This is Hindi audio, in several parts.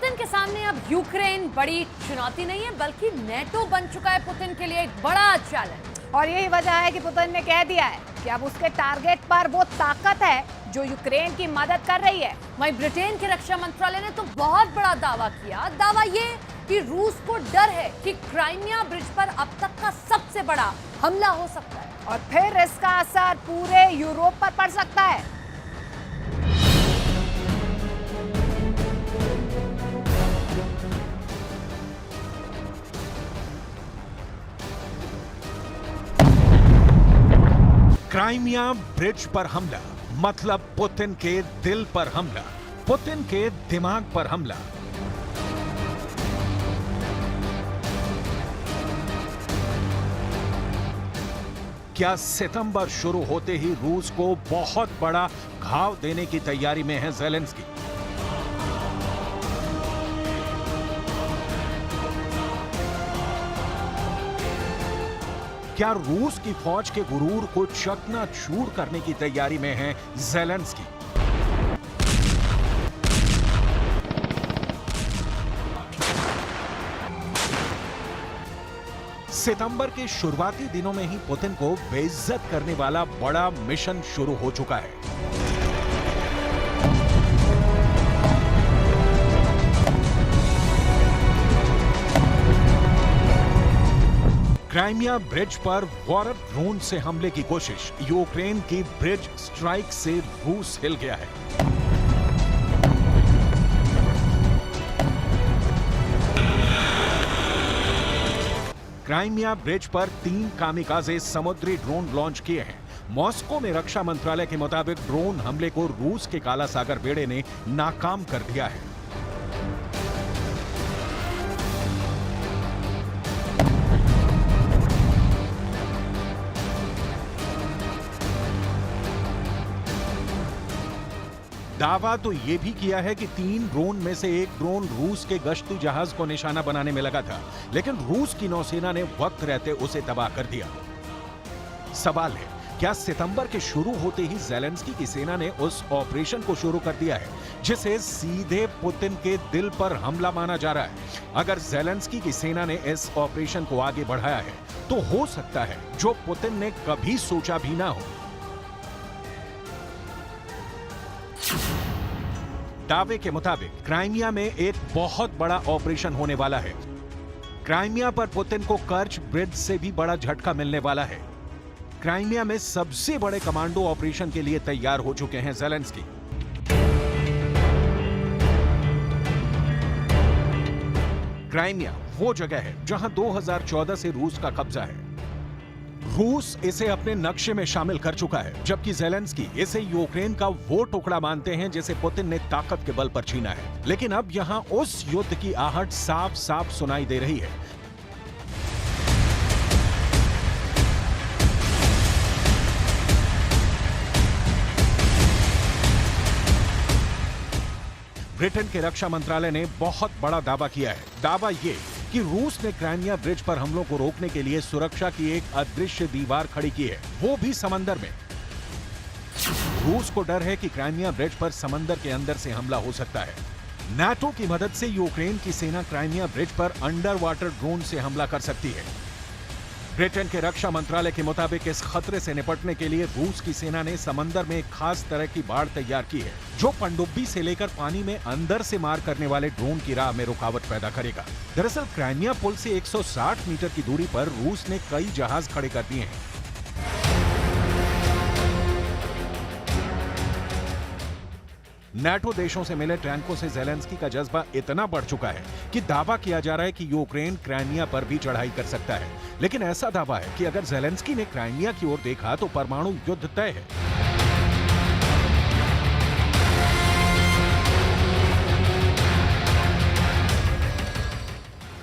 पुतिन के सामने अब यूक्रेन बड़ी चुनौती नहीं है बल्कि नेटो बन चुका है पुतिन के लिए एक बड़ा चैलेंज। और यही वजह है कि पुतिन ने कह दिया है कि अब उसके टारगेट पर वो ताकत है जो यूक्रेन की मदद कर रही है। वहीं ब्रिटेन के रक्षा मंत्रालय ने तो बहुत बड़ा दावा किया। दावा ये कि रूस को डर है कि क्राइमिया ब्रिज पर अब तक का सबसे बड़ा हमला हो सकता है और फिर इसका असर पूरे यूरोप पर पड़ सकता है। क्राइमिया ब्रिज पर हमला मतलब पुतिन के दिल पर हमला, पुतिन के दिमाग पर हमला। क्या सितंबर शुरू होते ही रूस को बहुत बड़ा घाव देने की तैयारी में है ज़ेलेंस्की? क्या रूस की फौज के गुरूर को चकनाचूर करने की तैयारी में है ज़ेलेंस्की? सितंबर के शुरुआती दिनों में ही पुतिन को बेइज्जत करने वाला बड़ा मिशन शुरू हो चुका है। क्राइमिया ब्रिज पर वॉरप ड्रोन से हमले की कोशिश। यूक्रेन की ब्रिज स्ट्राइक से रूस हिल गया है। क्राइमिया ब्रिज पर 3 कामिकाजे समुद्री ड्रोन लॉन्च किए हैं। मॉस्को में रक्षा मंत्रालय के मुताबिक ड्रोन हमले को रूस के काला सागर बेड़े ने नाकाम कर दिया है। दावा तो यह भी किया है कि 3 ड्रोन में से एक ड्रोन रूस के गश्ती जहाज को निशाना बनाने में लगा था, लेकिन रूस की नौसेना ने वक्त रहते उसे तबाह कर दिया। सवाल है, क्या सितंबर के शुरू होते ही ज़ेलेंस्की की सेना ने उस ऑपरेशन को शुरू कर दिया है जिसे सीधे पुतिन के दिल पर हमला माना जा रहा है? अगर ज़ेलेंस्की की सेना ने इस ऑपरेशन को आगे बढ़ाया है तो हो सकता है जो पुतिन ने कभी सोचा भी ना हो। दावे के मुताबिक क्राइमिया में एक बहुत बड़ा ऑपरेशन होने वाला है। क्राइमिया पर पुतिन को कर्च ब्रिज से भी बड़ा झटका मिलने वाला है। क्राइमिया में सबसे बड़े कमांडो ऑपरेशन के लिए तैयार हो चुके हैं ज़ेलेंस्की। क्राइमिया वो जगह है जहां 2014 से रूस का कब्जा है। रूस इसे अपने नक्शे में शामिल कर चुका है, जबकि ज़ेलेंस्की इसे यूक्रेन का वो टुकड़ा मानते हैं जिसे पुतिन ने ताकत के बल पर छीना है। लेकिन अब यहां उस युद्ध की आहट साफ साफ सुनाई दे रही है। ब्रिटेन के रक्षा मंत्रालय ने बहुत बड़ा दावा किया है। दावा ये कि रूस ने क्राइमिया ब्रिज पर हमलों को रोकने के लिए सुरक्षा की एक अदृश्य दीवार खड़ी की है, वो भी समंदर में। रूस को डर है कि क्राइमिया ब्रिज पर समंदर के अंदर से हमला हो सकता है। नाटो की मदद से यूक्रेन की सेना क्राइमिया ब्रिज पर अंडर वाटर ड्रोन से हमला कर सकती है। ब्रिटेन के रक्षा मंत्रालय के मुताबिक इस खतरे से निपटने के लिए रूस की सेना ने समंदर में एक खास तरह की बाड़ तैयार की है जो पनडुब्बी से लेकर पानी में अंदर से मार करने वाले ड्रोन की राह में रुकावट पैदा करेगा। दरअसल क्राइमिया पुल से 160 मीटर की दूरी पर रूस ने कई जहाज खड़े कर दिए हैं। नाटो देशों से मिले टैंकों से ज़ेलेंस्की का जज्बा इतना बढ़ चुका है कि दावा किया जा रहा है कि यूक्रेन क्राइमिया पर भी चढ़ाई कर सकता है। लेकिन ऐसा दावा है कि अगर ज़ेलेंस्की ने क्राइमिया की ओर देखा तो परमाणु युद्ध तय है।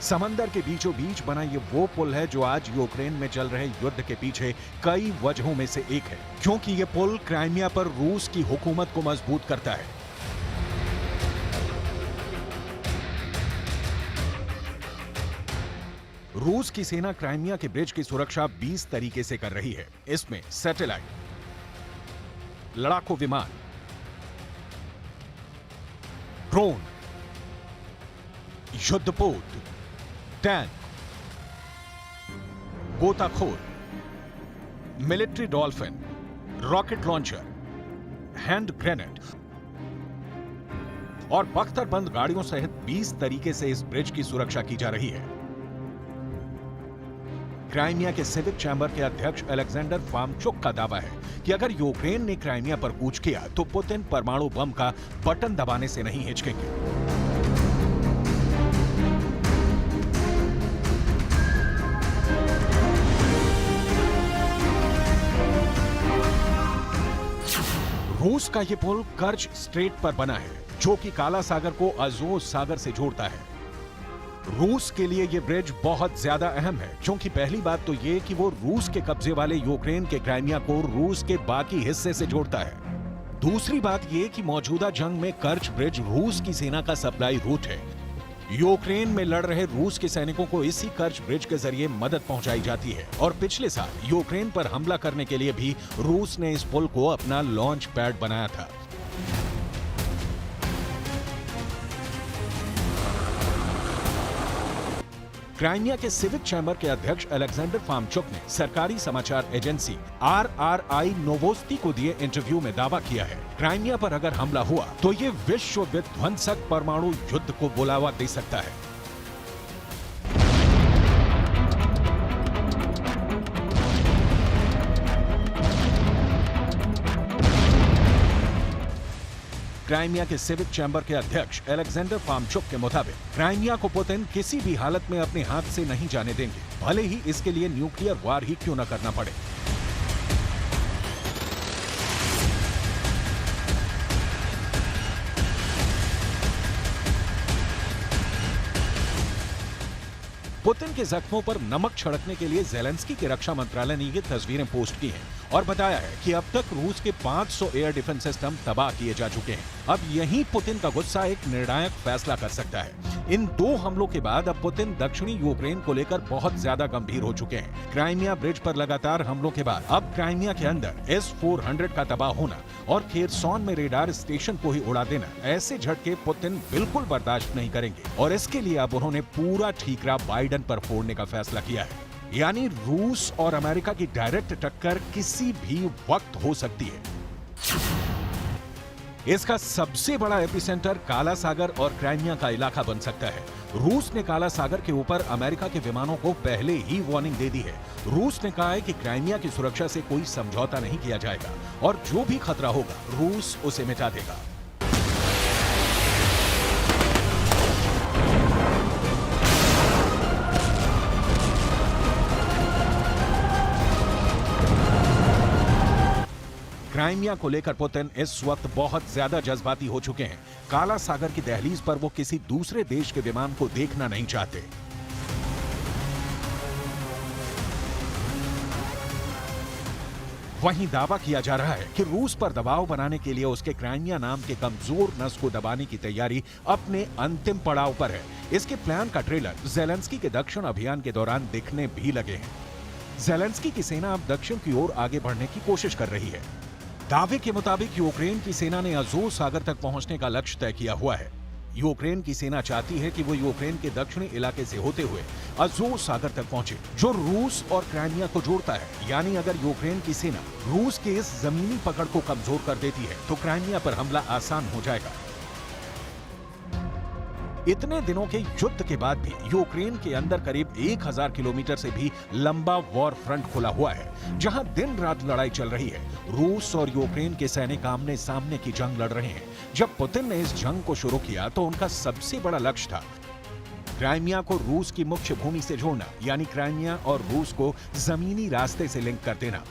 समंदर के बीचों बीच बना ये वो पुल है जो आज यूक्रेन में चल रहे युद्ध के पीछे कई वजहों में से एक है, क्योंकि ये पुल क्राइमिया पर रूस की हुकूमत को मजबूत करता है। रूस की सेना क्राइमिया के ब्रिज की सुरक्षा 20 तरीके से कर रही है। इसमें सैटेलाइट, लड़ाकू विमान, ड्रोन, युद्धपोत, टैंक, गोताखोर, military dolphin, rocket launcher, hand grenade और बख्तरबंद गाड़ियों सहित 20 तरीके से इस ब्रिज की सुरक्षा की जा रही है। क्राइमिया के सिविक चैम्बर के अध्यक्ष अलेक्जेंडर फार्मचुक का दावा है कि अगर यूक्रेन ने क्राइमिया पर कूच किया तो पुतिन परमाणु बम का बटन दबाने से नहीं हिचकेंगे। रूस का यह पुल कर्च स्ट्रेट पर बना है, जो कि काला सागर को अजोव सागर से जोड़ता है। रूस के लिए यह ब्रिज बहुत ज्यादा अहम है, क्योंकि पहली बात तो यह कि वो रूस के कब्जे वाले यूक्रेन के क्राइमिया को रूस के बाकी हिस्से से जोड़ता है। दूसरी बात यह कि मौजूदा जंग में कर्च ब्रिज रूस की सेना का सप्लाई रूट है। यूक्रेन में लड़ रहे रूस के सैनिकों को इसी कर्च ब्रिज के जरिए मदद पहुंचाई जाती है और पिछले साल यूक्रेन पर हमला करने के लिए भी रूस ने इस पुल को अपना लॉन्च पैड बनाया था। क्राइमिया के सिविक चैम्बर के अध्यक्ष अलेक्जेंडर फार्मचुक ने सरकारी समाचार एजेंसी RRI नोवोस्ती को दिए इंटरव्यू में दावा किया है, क्राइमिया पर अगर हमला हुआ तो ये विश्व विध्वंसक परमाणु युद्ध को बुलावा दे सकता है। क्राइमिया के सिविक चैम्बर के अध्यक्ष अलेक्जेंडर फार्मचुक के मुताबिक क्राइमिया को पुतिन किसी भी हालत में अपने हाथ से नहीं जाने देंगे, भले ही इसके लिए न्यूक्लियर वार ही क्यों न करना पड़े। पुतिन के जख्मों पर नमक छिड़कने के लिए ज़ेलेंस्की के रक्षा मंत्रालय ने ये तस्वीरें पोस्ट की हैं और बताया है कि अब तक रूस के 500 एयर डिफेंस सिस्टम तबाह किए जा चुके हैं। अब यही पुतिन का गुस्सा एक निर्णायक फैसला कर सकता है। इन 2 हमलों के बाद अब पुतिन दक्षिणी यूक्रेन को लेकर बहुत ज्यादा गंभीर हो चुके हैं। क्राइमिया ब्रिज पर लगातार हमलों के बाद अब क्राइमिया के अंदर S-400 का तबाह होना और खेरसॉन में रेडार स्टेशन को ही उड़ा देना, ऐसे झटके पुतिन बिल्कुल बर्दाश्त नहीं करेंगे और इसके लिए अब उन्होंने पूरा ठीकरा बाइडेन पर फोड़ने का फैसला किया है। यानी रूस और अमेरिका की डायरेक्ट टक्कर किसी भी वक्त हो सकती है। इसका सबसे बड़ा एपिसेंटर काला सागर और क्राइमिया का इलाका बन सकता है। रूस ने काला सागर के ऊपर अमेरिका के विमानों को पहले ही वार्निंग दे दी है। रूस ने कहा है कि क्राइमिया की सुरक्षा से कोई समझौता नहीं किया जाएगा और जो भी खतरा होगा रूस उसे मिटा देगा। क्राइमिया को लेकर पुतिन इस वक्त बहुत ज्यादा जज्बाती हो चुके हैं। काला सागर की दहलीज पर वो किसी दूसरे देश के विमान को देखना नहीं चाहते। वहीं दावा किया जा रहा है कि रूस पर दबाव बनाने के लिए उसके क्राइमिया नाम के कमजोर नस को दबाने की तैयारी अपने अंतिम पड़ाव पर है। इसके प्लान का ट्रेलर ज़ेलेंस्की के दक्षिण अभियान के दौरान दिखने भी लगे हैं। ज़ेलेंस्की की सेना अब दक्षिण की ओर आगे बढ़ने की कोशिश कर रही है। दावे के मुताबिक यूक्रेन की सेना ने अजोव सागर तक पहुंचने का लक्ष्य तय किया हुआ है। यूक्रेन की सेना चाहती है कि वो यूक्रेन के दक्षिणी इलाके से होते हुए अजोव सागर तक पहुंचे, जो रूस और क्राइमिया को जोड़ता है। यानी अगर यूक्रेन की सेना रूस के इस जमीनी पकड़ को कमजोर कर देती है तो क्राइमिया पर हमला आसान हो जाएगा। इतने दिनों के युद्ध के बाद भी यूक्रेन के अंदर करीब 1000 किलोमीटर से भी लंबा वॉर फ्रंट खुला हुआ है, जहां दिन रात लड़ाई चल रही है। रूस और यूक्रेन के सैनिक आमने सामने की जंग लड़ रहे हैं। जब पुतिन ने इस जंग को शुरू किया तो उनका सबसे बड़ा लक्ष्य था क्राइमिया को रूस की मुख्य भूमि से जोड़ना, यानी क्राइमिया और रूस को जमीनी रास्ते से लिंक कर देना।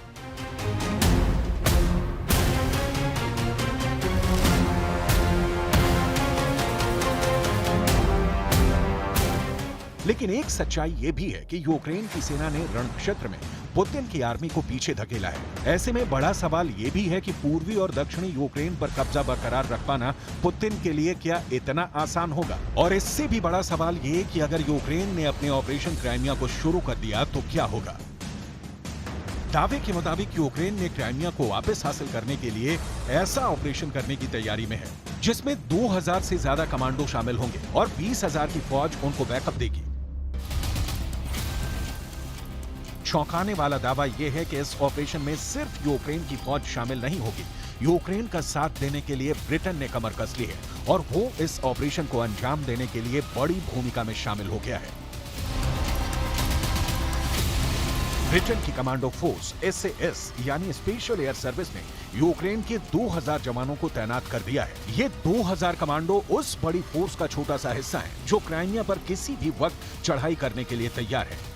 लेकिन एक सच्चाई यह भी है कि यूक्रेन की सेना ने रणक्षेत्र में पुतिन की आर्मी को पीछे धकेला है। ऐसे में बड़ा सवाल यह भी है कि पूर्वी और दक्षिणी यूक्रेन पर कब्जा बरकरार रख पाना पुतिन के लिए क्या इतना आसान होगा? और इससे भी बड़ा सवाल ये कि अगर यूक्रेन ने अपने ऑपरेशन क्राइमिया को शुरू कर दिया तो क्या होगा? दावे के मुताबिक यूक्रेन ने क्राइमिया को वापस हासिल करने के लिए ऐसा ऑपरेशन करने की तैयारी में है जिसमें 2000 से ज्यादा कमांडो शामिल होंगे और 20,000 की फौज उनको बैकअप देगी। चौंकाने वाला दावा यह है कि इस ऑपरेशन में सिर्फ यूक्रेन की फौज शामिल नहीं होगी। यूक्रेन का साथ देने के लिए ब्रिटेन ने कमर कस ली है और वो इस ऑपरेशन को अंजाम देने के लिए बड़ी भूमिका में शामिल हो गया है। ब्रिटेन की कमांडो फोर्स SAS यानी स्पेशल एयर सर्विस ने यूक्रेन के 2000 जवानों को तैनात कर दिया है। ये 2000 कमांडो उस बड़ी फोर्स का छोटा सा हिस्सा है जो क्राइमिया पर किसी भी वक्त चढ़ाई करने के लिए तैयार है।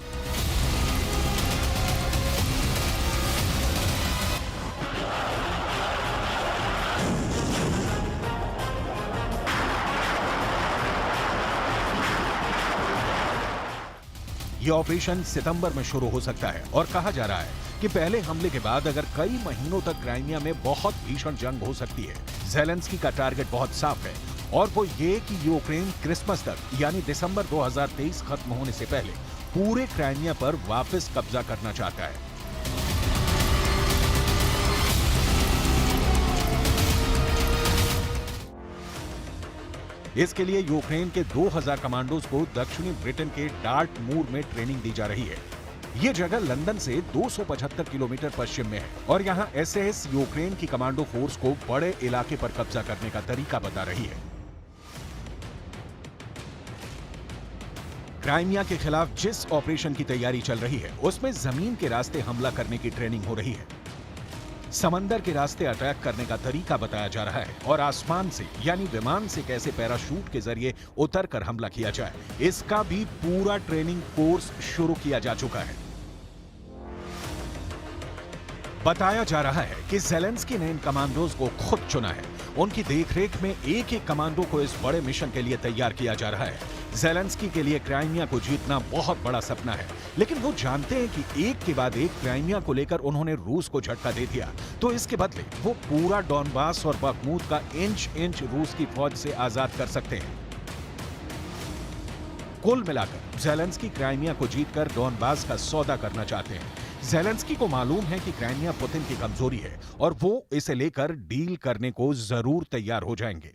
ये ऑपरेशन सितंबर में शुरू हो सकता है और कहा जा रहा है कि पहले हमले के बाद अगर कई महीनों तक क्राइमिया में बहुत भीषण जंग हो सकती है। ज़ेलेंस्की का टारगेट बहुत साफ है और वो ये कि यूक्रेन क्रिसमस तक यानी दिसंबर 2023 खत्म होने से पहले पूरे क्राइमिया पर वापस कब्जा करना चाहता है। इसके लिए यूक्रेन के 2000 कमांडोज को दक्षिणी ब्रिटेन के डार्टमूर में ट्रेनिंग दी जा रही है। ये जगह लंदन से 275 किलोमीटर पश्चिम में है और यहाँ SAS यूक्रेन की कमांडो फोर्स को बड़े इलाके पर कब्जा करने का तरीका बता रही है। क्राइमिया के खिलाफ जिस ऑपरेशन की तैयारी चल रही है उसमें जमीन के रास्ते हमला करने की ट्रेनिंग हो रही है। समंदर के रास्ते अटैक करने का तरीका बताया जा रहा है और आसमान से यानी विमान से कैसे पैराशूट के जरिए उतरकर हमला किया जाए, इसका भी पूरा ट्रेनिंग कोर्स शुरू किया जा चुका है। बताया जा रहा है कि ज़ेलेंस्की ने इन कमांडोज को खुद चुना है। उनकी देखरेख में एक एक कमांडो को इस बड़े मिशन के लिए तैयार किया जा रहा है। ज़ेलेंस्की के लिए क्राइमिया को जीतना बहुत बड़ा सपना है, लेकिन वो जानते हैं कि एक के बाद एक क्राइमिया को लेकर उन्होंने रूस को झटका दे दिया तो इसके बदले वो पूरा डॉनबास और बखमूत का इंच इंच रूस की फौज से आजाद कर सकते हैं। कुल मिलाकर ज़ेलेंस्की क्राइमिया को जीतकर डॉनबास का सौदा करना चाहते हैं। ज़ेलेंस्की को मालूम है कि क्राइमिया पुतिन की कमजोरी है और वो इसे लेकर डील करने को जरूर तैयार हो जाएंगे।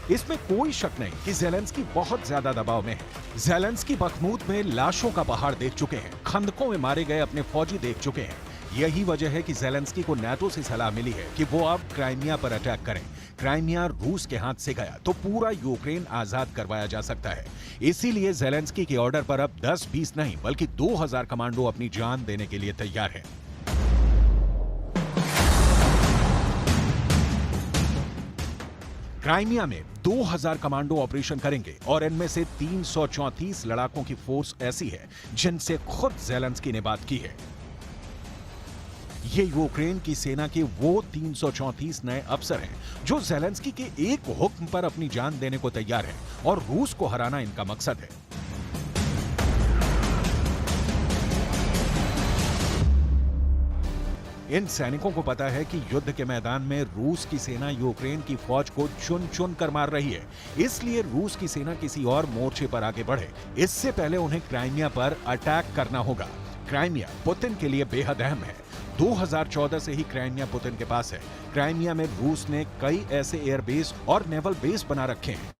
इसमें कोई शक नहीं कि ज़ेलेंस्की बहुत ज्यादा दबाव में है। ज़ेलेंस्की बखमूत में लाशों का पहाड़ देख चुके हैं, खंदकों में मारे गए अपने फौजी देख चुके हैं। यही वजह है कि ज़ेलेंस्की को नाटो से सलाह मिली है कि वो अब क्राइमिया पर अटैक करें। क्राइमिया रूस के हाथ से गया तो पूरा यूक्रेन आजाद करवाया जा सकता है। इसीलिए ज़ेलेंस्की के ऑर्डर पर अब 10-20 नहीं बल्कि 2000 कमांडो अपनी जान देने के लिए तैयार हैं। क्राइमिया में 2000 कमांडो ऑपरेशन करेंगे और इनमें से 334 लड़ाकों की फोर्स ऐसी है जिनसे खुद ज़ेलेंस्की ने बात की है। ये यूक्रेन की सेना के वो 334 नए अफसर हैं जो ज़ेलेंस्की के एक हुक्म पर अपनी जान देने को तैयार हैं और रूस को हराना इनका मकसद है। इन सैनिकों को पता है कि युद्ध के मैदान में रूस की सेना यूक्रेन की फौज को चुन चुन कर मार रही है, इसलिए रूस की सेना किसी और मोर्चे पर आगे बढ़े इससे पहले उन्हें क्राइमिया पर अटैक करना होगा। क्राइमिया पुतिन के लिए बेहद अहम है। 2014 से ही क्राइमिया पुतिन के पास है। क्राइमिया में रूस ने कई ऐसे एयरबेस और नेवल बेस बना रखे हैं